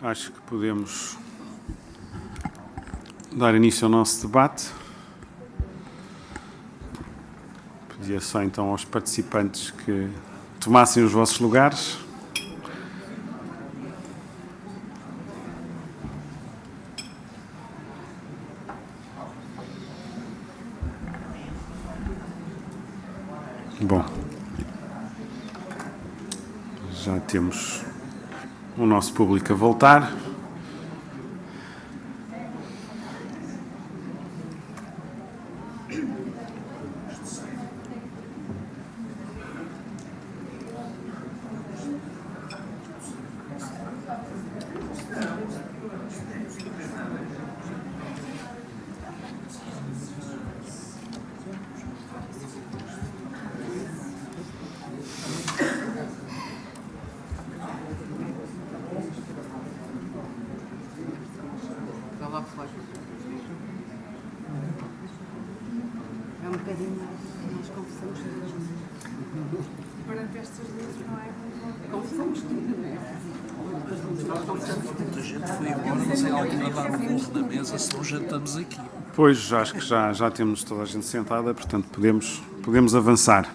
Acho que podemos dar início ao nosso debate. Pedia só então aos participantes que tomassem os vossos lugares. Bom, já temos o nosso público a voltar. É um bocadinho mais, nós confessamos tudo. Perante estas luzes não é muito bom. Confessamos tudo, não é? Muita gente foi embora, mas é algo a dar um burro na mesa, senão jantamos aqui. Pois, acho que já temos toda a gente sentada, portanto podemos avançar.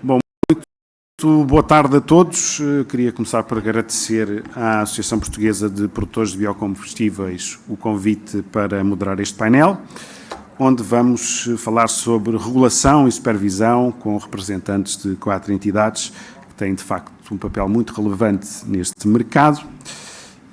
Bom, muito boa tarde a todos. Queria começar por agradecer à Associação Portuguesa de Produtores de Biocombustíveis o convite para moderar este painel, onde vamos falar sobre regulação e supervisão com representantes de 4 entidades que têm, de facto, um papel muito relevante neste mercado.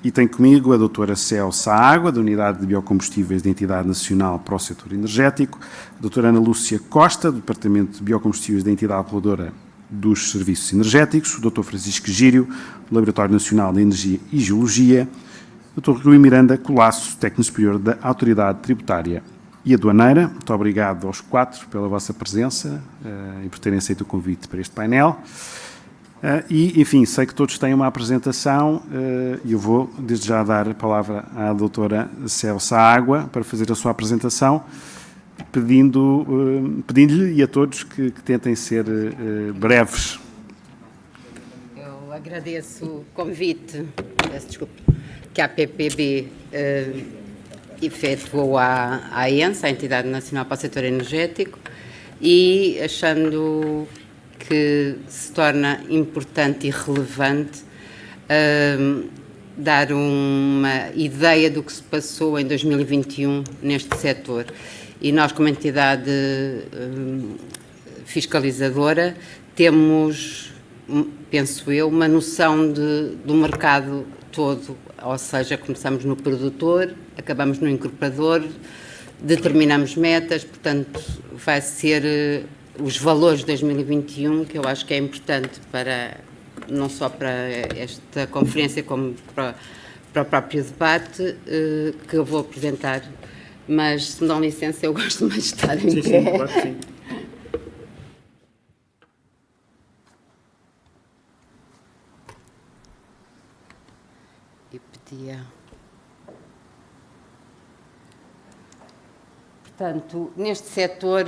E tem comigo a doutora Céu Saágua, da Unidade de Biocombustíveis da Entidade Nacional para o Setor Energético, a doutora Ana Lúcia Costa, do Departamento de Biocombustíveis da Entidade Reguladora dos Serviços Energéticos, o doutor Francisco Gírio, do Laboratório Nacional de Energia e Geologia, o doutor Rui Miranda Colasso, técnico superior da Autoridade Tributária e Aduaneira. Muito obrigado aos 4 pela vossa presença e por terem aceito o convite para este painel. E, enfim, sei que todos têm uma apresentação e eu vou, desde já, dar a palavra à doutora Céu Saágua para fazer a sua apresentação, pedindo-lhe e a todos que tentem ser breves. Eu agradeço o convite, que a PPB efetuou à ENSA, a Entidade Nacional para o Setor Energético, e achando que se torna importante e relevante dar uma ideia do que se passou em 2021 neste setor. E nós, como entidade fiscalizadora, temos, penso eu, uma noção do mercado todo, ou seja, começamos no produtor, acabamos no incorporador, determinamos metas, portanto, vai ser os valores de 2021, que eu acho que é importante para, não só para esta conferência, como para o próprio debate, que eu vou apresentar. Mas, se me dão licença, eu gosto mais de estar em pé. Sim, claro que sim. E pedia... Portanto, neste setor,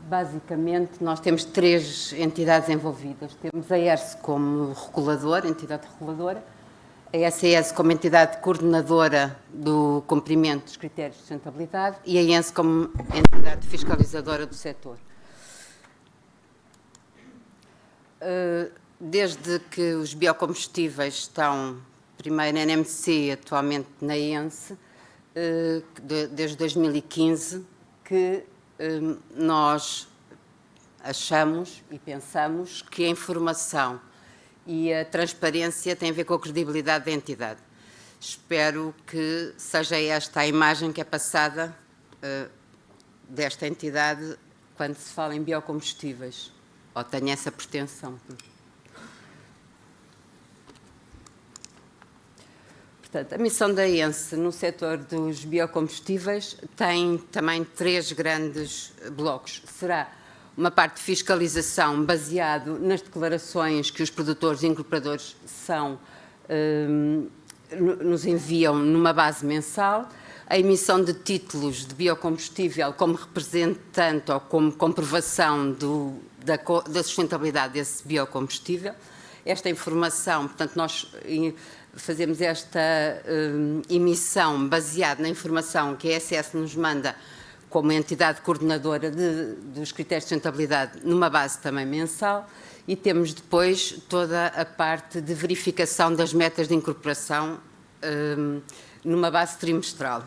basicamente, nós temos 3 entidades envolvidas. Temos a ERSE como reguladora, entidade reguladora, a SAS como entidade coordenadora do cumprimento dos critérios de sustentabilidade e a ENSE como entidade fiscalizadora do setor. Desde que os biocombustíveis estão, primeiro na NMC e atualmente na ENSE, desde 2015, que nós achamos e pensamos que a informação e a transparência têm a ver com a credibilidade da entidade. Espero que seja esta a imagem que é passada desta entidade quando se fala em biocombustíveis, ou tenha essa pretensão. Portanto, a missão da ENSE no setor dos biocombustíveis tem também 3 grandes blocos. Será uma parte de fiscalização baseado nas declarações que os produtores e incorporadores nos enviam numa base mensal, a emissão de títulos de biocombustível como representante ou como comprovação da sustentabilidade desse biocombustível. Esta informação, portanto, nós fazemos esta emissão baseada na informação que a ESS nos manda como entidade coordenadora dos critérios de sustentabilidade numa base também mensal, e temos depois toda a parte de verificação das metas de incorporação numa base trimestral.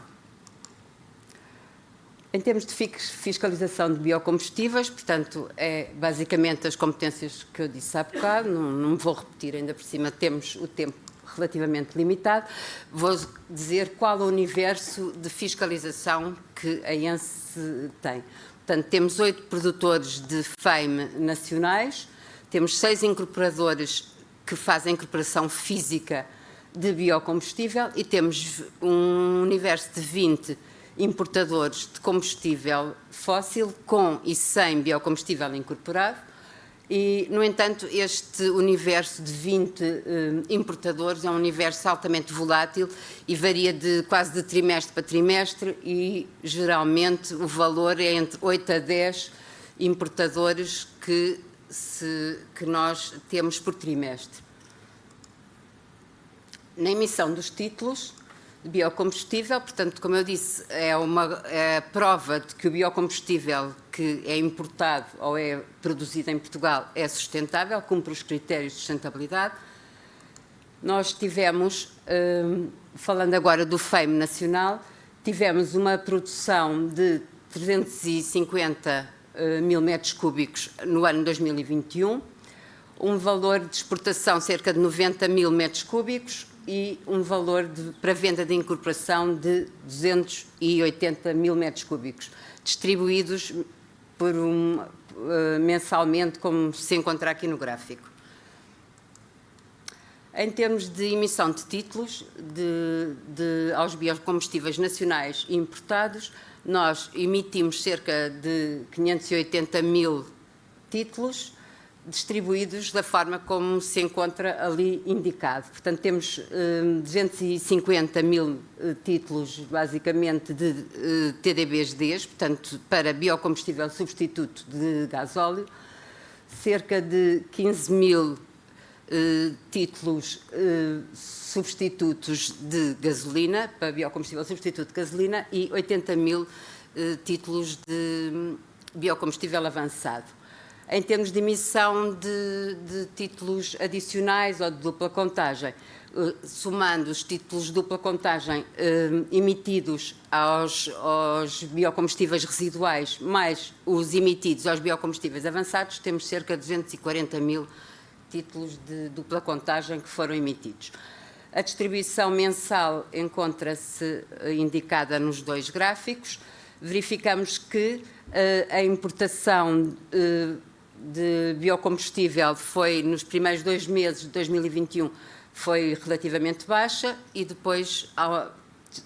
Em termos de fiscalização de biocombustíveis, portanto, é basicamente as competências que eu disse há bocado, não me vou repetir, ainda por cima temos o tempo relativamente limitado. Vou dizer qual é o universo de fiscalização que a ENSE tem. Portanto, temos 8 produtores de FEIM nacionais, temos 6 incorporadores que fazem incorporação física de biocombustível e temos um universo de 20 importadores de combustível fóssil com e sem biocombustível incorporado. E, no entanto, este universo de 20 importadores é um universo altamente volátil e varia quase de trimestre para trimestre, e geralmente o valor é entre 8 a 10 importadores que nós temos por trimestre. Na emissão dos títulos de biocombustível, portanto, como eu disse, é a prova de que o biocombustível que é importado ou é produzido em Portugal é sustentável, cumpre os critérios de sustentabilidade. Nós tivemos, falando agora do FEIM nacional, tivemos uma produção de 350 mil metros cúbicos no ano 2021, um valor de exportação cerca de 90 mil metros cúbicos e um valor para venda de incorporação de 280 mil metros cúbicos, distribuídos mensalmente, como se encontra aqui no gráfico. Em termos de emissão de títulos aos biocombustíveis nacionais e importados, nós emitimos cerca de 580 mil títulos, distribuídos da forma como se encontra ali indicado. Portanto, temos 250 mil títulos, basicamente, de TDBs-Ds, portanto, para biocombustível substituto de gasóleo, cerca de 15 mil títulos substitutos de gasolina, para biocombustível substituto de gasolina, e 80 mil títulos de biocombustível avançado. Em termos de emissão de títulos adicionais ou de dupla contagem, somando os títulos de dupla contagem emitidos aos biocombustíveis residuais, mais os emitidos aos biocombustíveis avançados, temos cerca de 240 mil títulos de dupla contagem que foram emitidos. A distribuição mensal encontra-se indicada nos 2 gráficos. Verificamos que a importação de biocombustível foi, nos primeiros 2 meses de 2021, foi relativamente baixa e depois,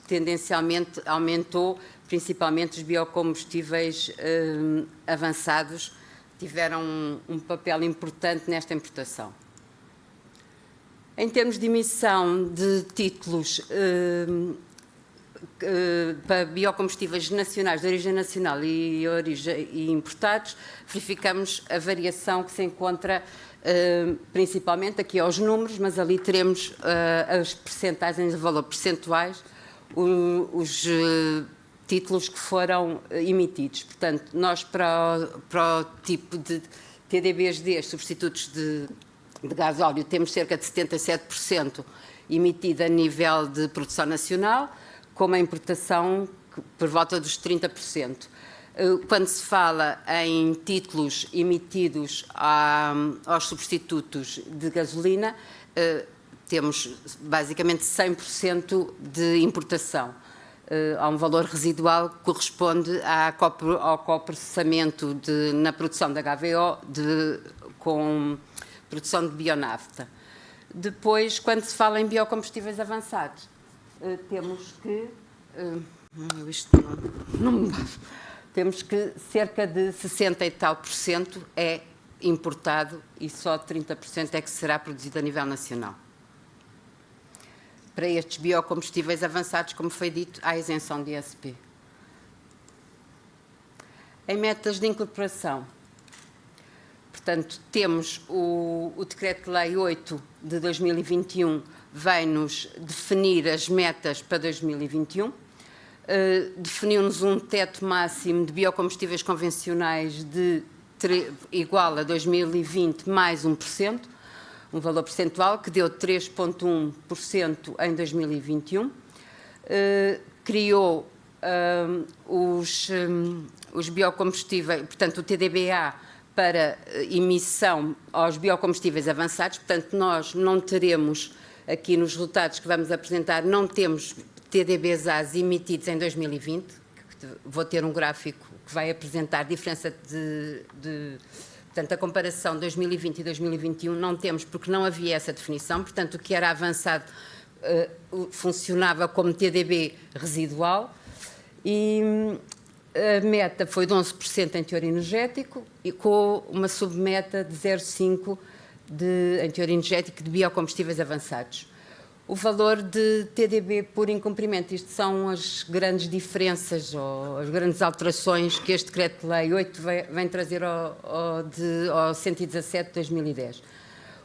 tendencialmente, aumentou, principalmente os biocombustíveis avançados, tiveram um papel importante nesta importação. Em termos de emissão de títulos para biocombustíveis nacionais, de origem nacional e importados, verificamos a variação que se encontra principalmente aqui aos números, mas ali teremos as percentagens de valor percentuais, os títulos que foram emitidos. Portanto, nós para o tipo de TDBs-Ds, substitutos de gasóleo, temos cerca de 77% emitido a nível de produção nacional, com uma importação por volta dos 30%. Quando se fala em títulos emitidos aos substitutos de gasolina, temos basicamente 100% de importação. Há um valor residual que corresponde ao coprocessamento na produção da HVO com produção de bionafta. Depois, quando se fala em biocombustíveis avançados, temos que... temos que cerca de 60 e tal por cento é importado e só 30% é que será produzido a nível nacional. Para estes biocombustíveis avançados, como foi dito, há isenção de ISP. Em metas de incorporação, portanto, temos o Decreto-Lei 8 de 2021, vem-nos definir as metas para 2021, definiu-nos um teto máximo de biocombustíveis convencionais igual a 2020 mais 1%, um valor percentual que deu 3,1% em 2021, criou os biocombustíveis, portanto o TDBA para emissão aos biocombustíveis avançados, portanto nós não teremos, aqui nos resultados que vamos apresentar, não temos TDBs emitidos em 2020, vou ter um gráfico que vai apresentar a diferença portanto, a comparação 2020 e 2021 não temos porque não havia essa definição, portanto, o que era avançado funcionava como TDB residual e a meta foi de 11% em teor energético e com uma submeta de 0,5% em teor energético de biocombustíveis avançados. O valor de TDB por incumprimento, isto são as grandes diferenças ou as grandes alterações que este Decreto-Lei 8 vem trazer ao 117 de 2010.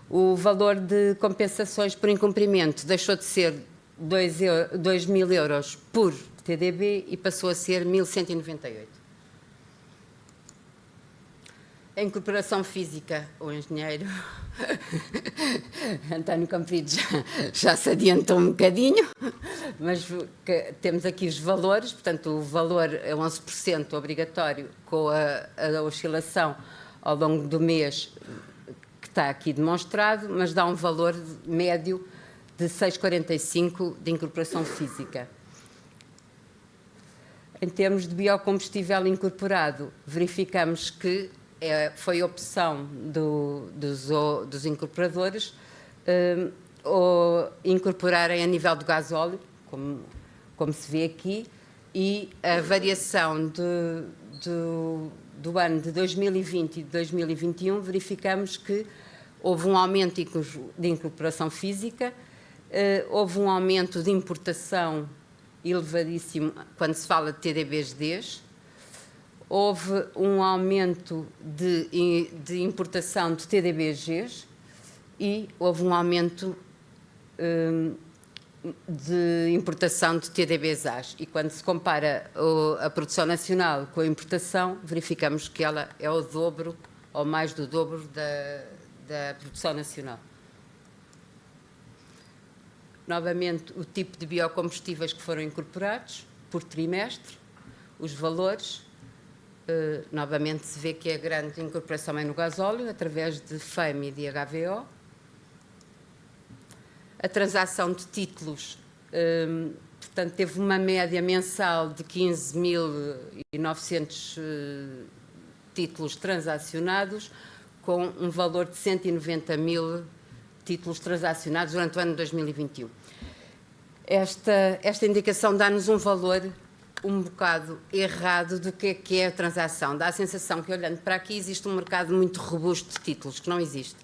O valor de compensações por incumprimento deixou de ser 2.000 euros por TDB e passou a ser 1.198. A incorporação física, o engenheiro António Campido já se adiantou um bocadinho, mas temos aqui os valores, portanto o valor é 11% obrigatório com a oscilação ao longo do mês que está aqui demonstrado, mas dá um valor médio de 6,45 de incorporação física. Em termos de biocombustível incorporado, verificamos que foi opção dos incorporadores ou incorporarem a nível do gasóleo, como se vê aqui, e a variação do ano de 2020 e de 2021, verificamos que houve um aumento de incorporação física, houve um aumento de importação elevadíssimo quando se fala de TDBs, houve um aumento de importação de TDBGs e houve um aumento de importação de TDBs. E quando se compara a produção nacional com a importação, verificamos que ela é o dobro ou mais do dobro da produção nacional. Novamente, o tipo de biocombustíveis que foram incorporados por trimestre, os valores. Novamente se vê que a grande incorporação é no gasóleo, através de FEM e de HVO. A transação de títulos, portanto, teve uma média mensal de 15.900 títulos transacionados, com um valor de 190.000 títulos transacionados durante o ano de 2021. Esta indicação dá-nos um valor um bocado errado do que é a transação. Dá a sensação que, olhando para aqui, existe um mercado muito robusto de títulos, que não existe.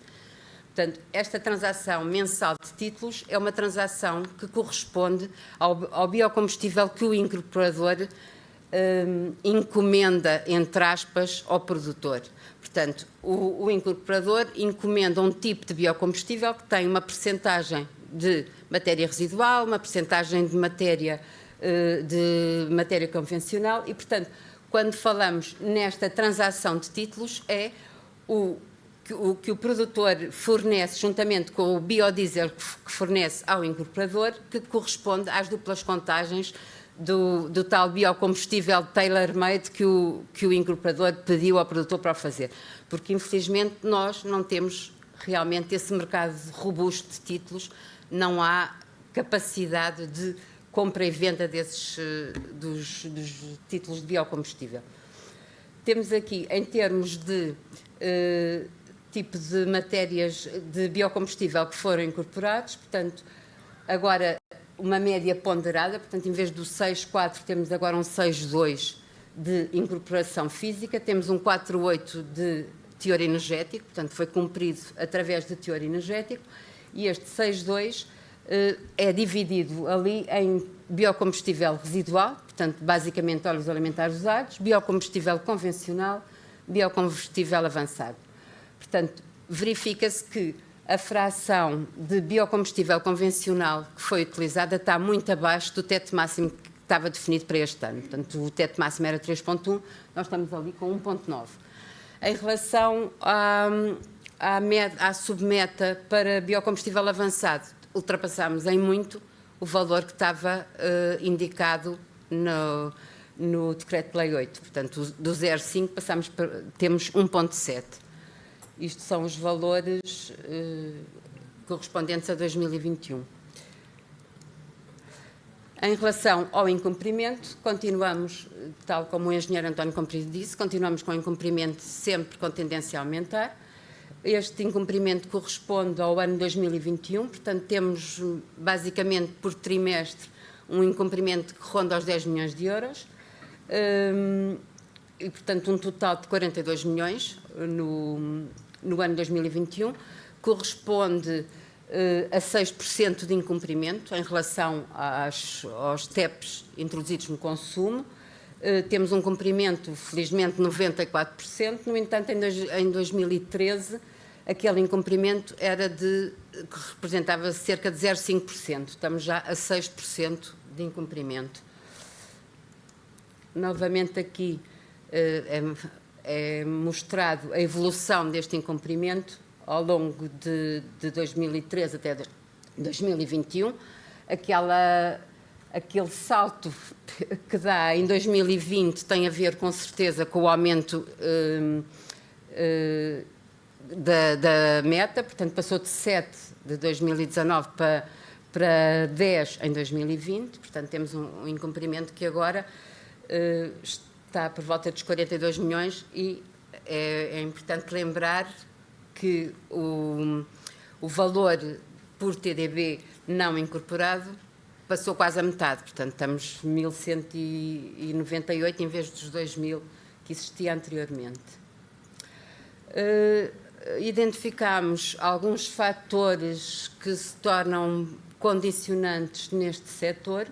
Portanto, esta transação mensal de títulos é uma transação que corresponde ao biocombustível que o incorporador encomenda, entre aspas, ao produtor. Portanto, o incorporador encomenda um tipo de biocombustível que tem uma percentagem de matéria residual, uma percentagem de matéria convencional e, portanto, quando falamos nesta transação de títulos, é o que o produtor fornece juntamente com o biodiesel que fornece ao incorporador, que corresponde às duplas contagens do tal biocombustível tailor-made que o incorporador pediu ao produtor para o fazer. Porque, infelizmente, nós não temos realmente esse mercado robusto de títulos, não há capacidade de compra e venda dos títulos de biocombustível. Temos aqui, em termos de tipo de matérias de biocombustível que foram incorporados, portanto, agora uma média ponderada, portanto, em vez do 6,4 temos agora um 6,2 de incorporação física, temos um 4,8 de teor energético, portanto, foi cumprido através de teor energético, e este 6,2 é dividido ali em biocombustível residual, portanto, basicamente óleos alimentares usados, biocombustível convencional, biocombustível avançado. Portanto, verifica-se que a fração de biocombustível convencional que foi utilizada está muito abaixo do teto máximo que estava definido para este ano. Portanto, o teto máximo era 3,1, nós estamos ali com 1,9. Em relação à submeta para biocombustível avançado, ultrapassámos em muito o valor que estava indicado no Decreto-Lei 8. Portanto, do 0,5 temos 1,7. Isto são os valores correspondentes a 2021. Em relação ao incumprimento, continuamos, tal como o engenheiro António Comprido disse, continuamos com o incumprimento sempre com tendência a aumentar. Este incumprimento corresponde ao ano 2021, portanto, temos basicamente por trimestre um incumprimento que ronda aos 10 milhões de euros e, portanto, um total de 42 milhões no ano 2021, corresponde a 6% de incumprimento em relação aos TEPs introduzidos no consumo. Temos um cumprimento, felizmente, de 94%, no entanto, em 2013, aquele incumprimento que representava cerca de 0,5%. Estamos já a 6% de incumprimento. Novamente aqui é mostrado a evolução deste incumprimento ao longo de 2013 até 2021. Aquele salto que dá em 2020 tem a ver, com certeza, com o aumento da meta, portanto, passou de 7 de 2019 para 10 em 2020, portanto, temos um incumprimento que agora está por volta dos 42 milhões e é importante lembrar que o valor por TDB não incorporado passou quase a metade, portanto, estamos 1.198 em vez dos 2.000 que existia anteriormente. Identificámos alguns fatores que se tornam condicionantes neste setor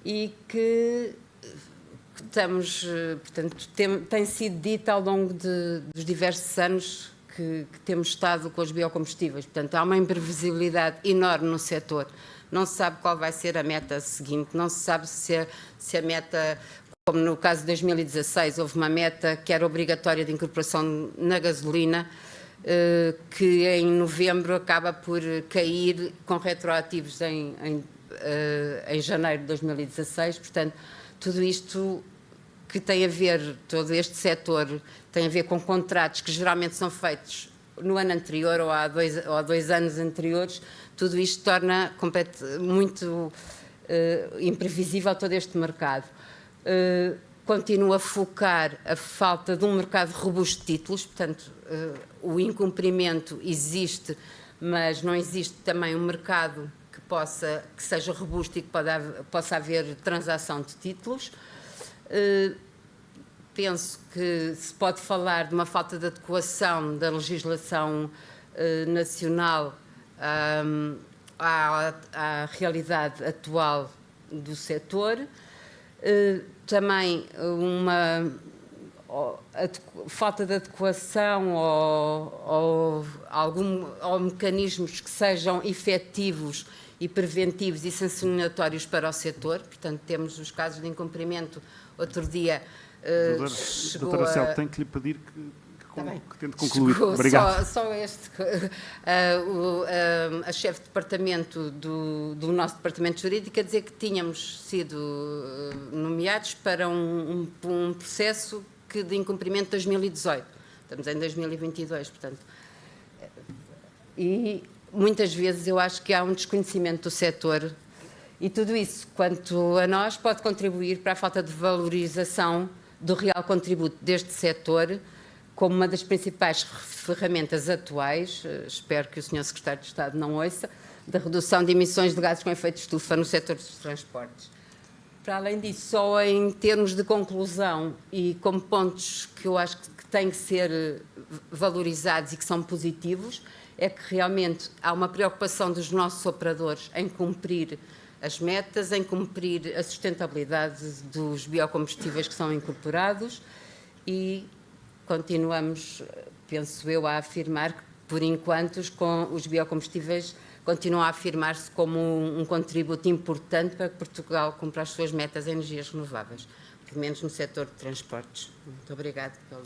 e que portanto, tem sido dito ao longo dos diversos anos que temos estado com os biocombustíveis. Portanto, há uma imprevisibilidade enorme no setor. Não se sabe qual vai ser a meta seguinte, não se sabe se a meta, como no caso de 2016, houve uma meta que era obrigatória de incorporação na gasolina, que em novembro acaba por cair com retroativos em janeiro de 2016. Portanto, tudo isto que tem a ver, todo este setor tem a ver com contratos que geralmente são feitos no ano anterior ou há 2 anos anteriores. Tudo isto torna muito imprevisível todo este mercado. Continua a focar a falta de um mercado robusto de títulos, portanto, o incumprimento existe, mas não existe também um mercado que seja robusto e que possa haver transação de títulos. Penso que se pode falar de uma falta de adequação da legislação nacional à realidade atual do setor. Também uma falta de adequação ou mecanismos que sejam efetivos e preventivos e sancionatórios para o setor. Portanto, temos os casos de incumprimento. Outro dia Doutora Céu, tenho que lhe pedir que tente concluir. Obrigado. Só este. A chefe de departamento do nosso departamento jurídico a dizer que tínhamos sido nomeados para um processo de incumprimento de 2018. Estamos em 2022, portanto. E muitas vezes eu acho que há um desconhecimento do setor e tudo isso, quanto a nós, pode contribuir para a falta de valorização do real contributo deste setor como uma das principais ferramentas atuais, espero que o Sr. Secretário de Estado não ouça, da redução de emissões de gases com efeito de estufa no setor dos transportes. Para além disso, só em termos de conclusão e como pontos que eu acho que têm que ser valorizados e que são positivos, é que realmente há uma preocupação dos nossos operadores em cumprir as metas, em cumprir a sustentabilidade dos biocombustíveis que são incorporados e continuamos, penso eu, a afirmar que, por enquanto, os biocombustíveis continuam a afirmar-se como um contributo importante para que Portugal cumpra as suas metas em energias renováveis, pelo menos no setor de transportes. Muito obrigada pelo